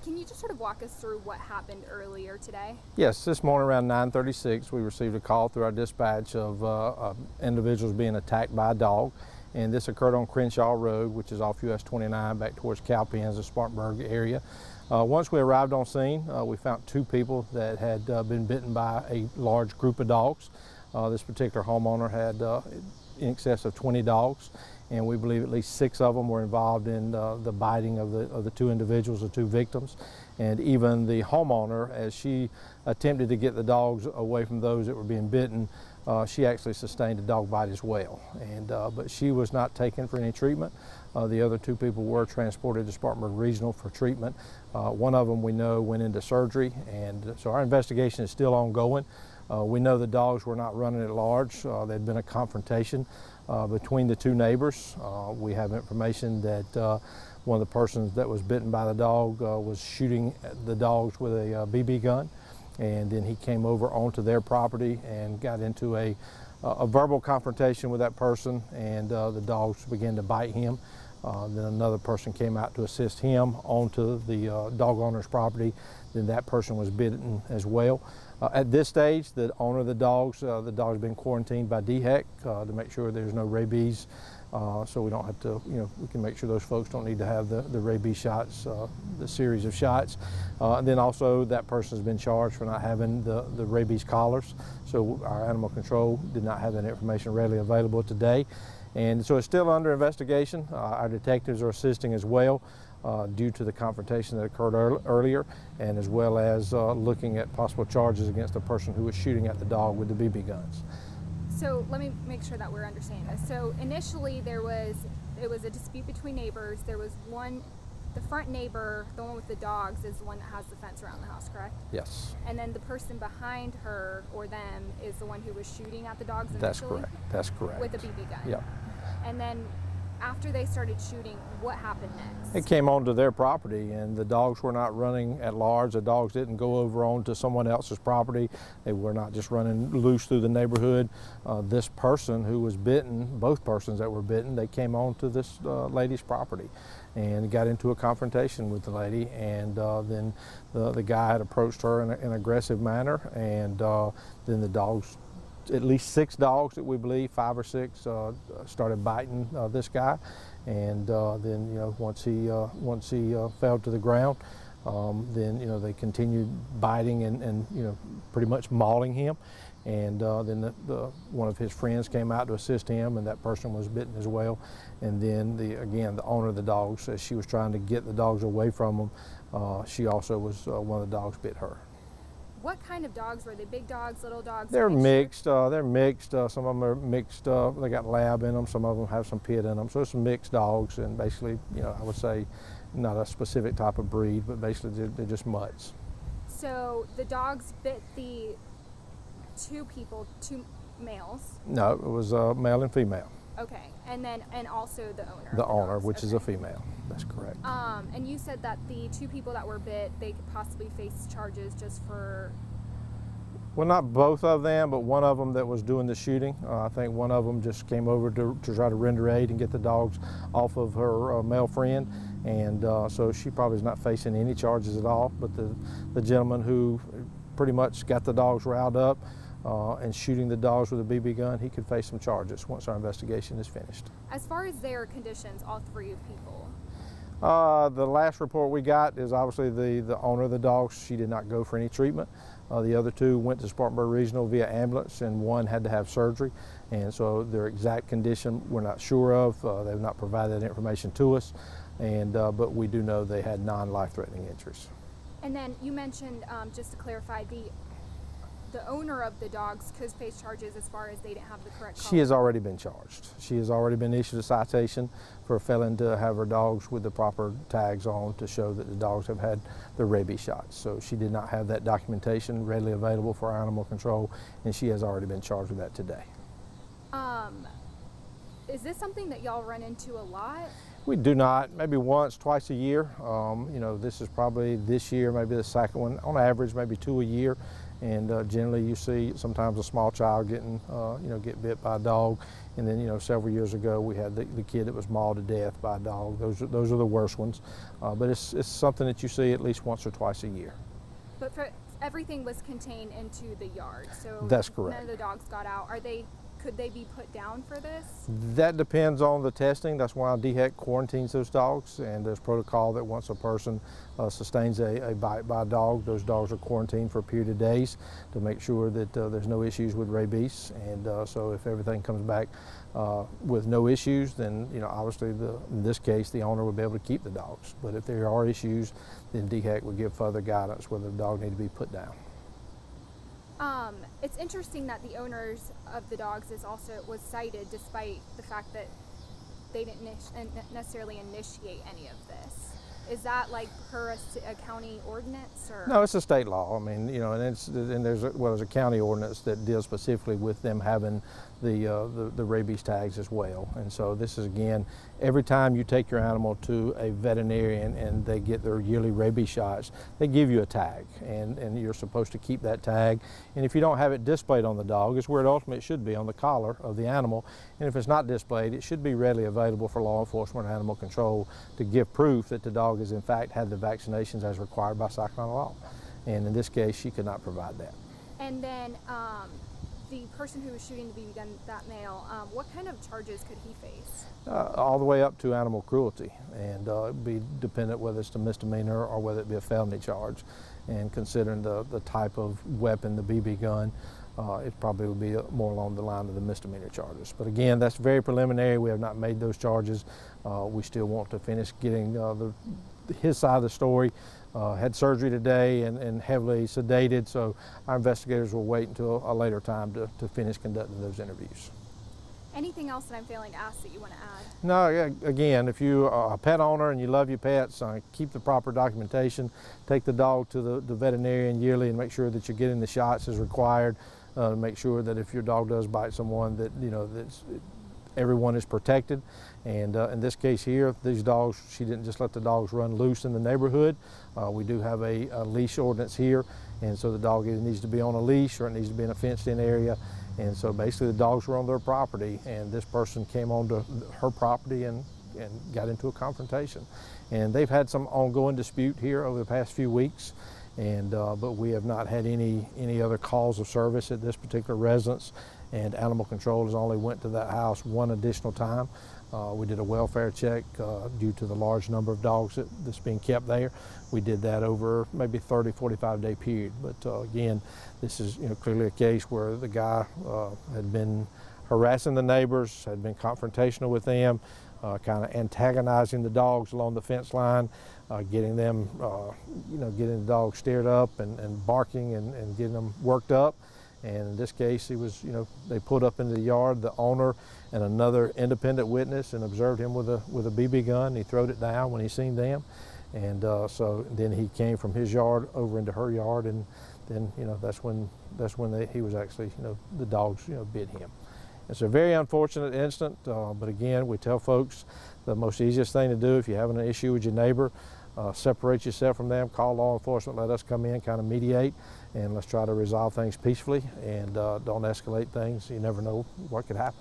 Can you just sort of walk us through what happened earlier today? Yes, this morning around 9:36, we received a call through our dispatch of individuals being attacked by a dog. And this occurred on Crenshaw Road, which is off US 29 back towards Cowpens, the Spartanburg area. Once we arrived on scene, we found two people that had been bitten by a large group of dogs. This particular homeowner had in excess of 20 dogs, and we believe at least 6 of them were involved in the biting of the two individuals, the two victims. And even the homeowner, as she attempted to get the dogs away from those that were being bitten, she actually sustained a dog bite as well. But she was not taken for any treatment. The other two people were transported to Spartanburg Regional for treatment. One of them we know went into surgery, and so our investigation is still ongoing. We know the dogs were not running at large. There'd been a confrontation between the two neighbors. We have information that one of the persons that was bitten by the dog was shooting at the dogs with a BB gun, and then he came over onto their property and got into a verbal confrontation with that person, and the dogs began to bite him. Then another person came out to assist him onto the dog owner's property. Then that person was bitten as well. At this stage, the owner of the dog's been quarantined by DHEC to make sure there's no rabies, so we don't have to, we can make sure those folks don't need to have the rabies shots, the series of shots. And then also that person has been charged for not having the rabies collars. So our animal control did not have that information readily available today. And so it's still under investigation. Our detectives are assisting as well due to the confrontation that occurred earlier, and as well as looking at possible charges against the person who was shooting at the dog with the BB guns. So let me make sure that we're understanding this. So initially it was a dispute between neighbors. There was the front neighbor, the one with the dogs, is the one that has the fence around the house, correct? Yes. And then the person behind her or them is the one who was shooting at the dogs initially? That's correct. That's correct. With a BB gun? Yep. And then after they started shooting, what happened next? It came onto their property, and the dogs were not running at large. The dogs didn't go over onto someone else's property. They were not just running loose through the neighborhood. This person who was bitten, both persons that were bitten, they came onto this lady's property and got into a confrontation with the lady, and then the guy had approached her in an aggressive manner, and then the dogs, at least 6 dogs that we believe, 5 or 6, started biting this guy, and then once he fell to the ground, then they continued biting and pretty much mauling him, and then one of his friends came out to assist him, and that person was bitten as well. And then the owner of the dogs, as she was trying to get the dogs away from him, she also was one of the dogs bit her. What kind of dogs were they? Big dogs, little dogs? They're mixed. They're mixed. Some of them are mixed. They got lab in them. Some of them have some pit in them. So it's mixed dogs, and basically, I would say not a specific type of breed, but basically they're just mutts. So the dogs bit the two males? No, it was male and female. Okay, and also the owner. The owner, dogs. which Okay. is a female. That's correct. And you said that the 2 people that were bit, they could possibly face charges just for... Well, not both of them, but one of them that was doing the shooting. I think one of them just came over to try to render aid and get the dogs off of her male friend, and so she probably is not facing any charges at all. But the gentleman who pretty much got the dogs riled up and shooting the dogs with a BB gun, he could face some charges once our investigation is finished. As far as their conditions, all 3 people? The last report we got is obviously the owner of the dogs. She did not go for any treatment. The other 2 went to Spartanburg Regional via ambulance, and one had to have surgery. And so their exact condition we're not sure of. They've not provided that information to us, but we do know they had non-life-threatening injuries. And then you mentioned, just to clarify, the owner of the dogs could face charges as far as they didn't have the correct collar. She has already been charged. She has already been issued a citation for failing to have her dogs with the proper tags on to show that the dogs have had the rabies shots. So she did not have that documentation readily available for our animal control, and she has already been charged with that today. Is this something that y'all run into a lot? We do not, maybe once, twice a year. This is probably this year, maybe the second one. On average, maybe 2 a year. And generally you see sometimes a small child getting, get bit by a dog. And then, several years ago we had the kid that was mauled to death by a dog. Those are the worst ones. But it's something that you see at least once or twice a year. But everything was contained into the yard, so That's correct. none of the dogs got out. Could they be put down for this? That depends on the testing. That's why DHEC quarantines those dogs, and there's protocol that once a person sustains a bite by a dog, those dogs are quarantined for a period of days to make sure that there's no issues with rabies. And so if everything comes back with no issues, then obviously in this case the owner would be able to keep the dogs. But if there are issues, then DHEC would give further guidance whether the dog need to be put down. It's interesting that the owners of the dogs was cited despite the fact that they didn't necessarily initiate any of this. Is that like per a county ordinance, or? No, it's a state law. I mean, and there's a county ordinance that deals specifically with them having the rabies tags as well. And so this is, again, every time you take your animal to a veterinarian and they get their yearly rabies shots, they give you a tag, and you're supposed to keep that tag. And if you don't have it displayed on the dog, it's where it ultimately should be, on the collar of the animal. And if it's not displayed, it should be readily available for law enforcement and animal control to give proof that the dog has in fact had the vaccinations as required by Cyclone law. And in this case, she could not provide that. And then the person who was shooting the BB gun, that male, what kind of charges could he face? All the way up to animal cruelty, and it'd be dependent whether it's a misdemeanor or whether it be a felony charge. And considering the type of weapon, the BB gun, it probably would be more along the line of the misdemeanor charges. But again, that's very preliminary. We have not made those charges. We still want to finish getting his side of the story. Had surgery today and heavily sedated, so our investigators will wait until a later time to finish conducting those interviews. Anything else that I'm failing to ask that you want to add? No, again, if you are a pet owner and you love your pets, keep the proper documentation. Take the dog to the veterinarian yearly and make sure that you're getting the shots as required. Make sure that if your dog does bite someone, that everyone is protected. And in this case here, these dogs, she didn't just let the dogs run loose in the neighborhood. We do have a leash ordinance here, and so the dog either needs to be on a leash or it needs to be in a fenced-in area. And so basically the dogs were on their property, and this person came onto her property and got into a confrontation. And they've had some ongoing dispute here over the past few weeks, and but we have not had any other calls of service at this particular residence. And animal control has only went to that house one additional time. We did a welfare check due to the large number of dogs that's being kept there. We did that over maybe 30, 45-day period. But again, this is clearly a case where the guy had been harassing the neighbors, had been confrontational with them, kind of antagonizing the dogs along the fence line, getting them, getting the dogs stirred up and barking and getting them worked up. And in this case, he was, they pulled up into the yard, the owner and another independent witness, and observed him with a BB gun. He throwed it down when he seen them, and so then he came from his yard over into her yard, and then that's when he was actually, the dogs bit him. It's a very unfortunate incident, but again, we tell folks the most easiest thing to do if you're having an issue with your neighbor, separate yourself from them, call law enforcement, let us come in, kind of mediate, and let's try to resolve things peacefully, and don't escalate things. You never know what could happen.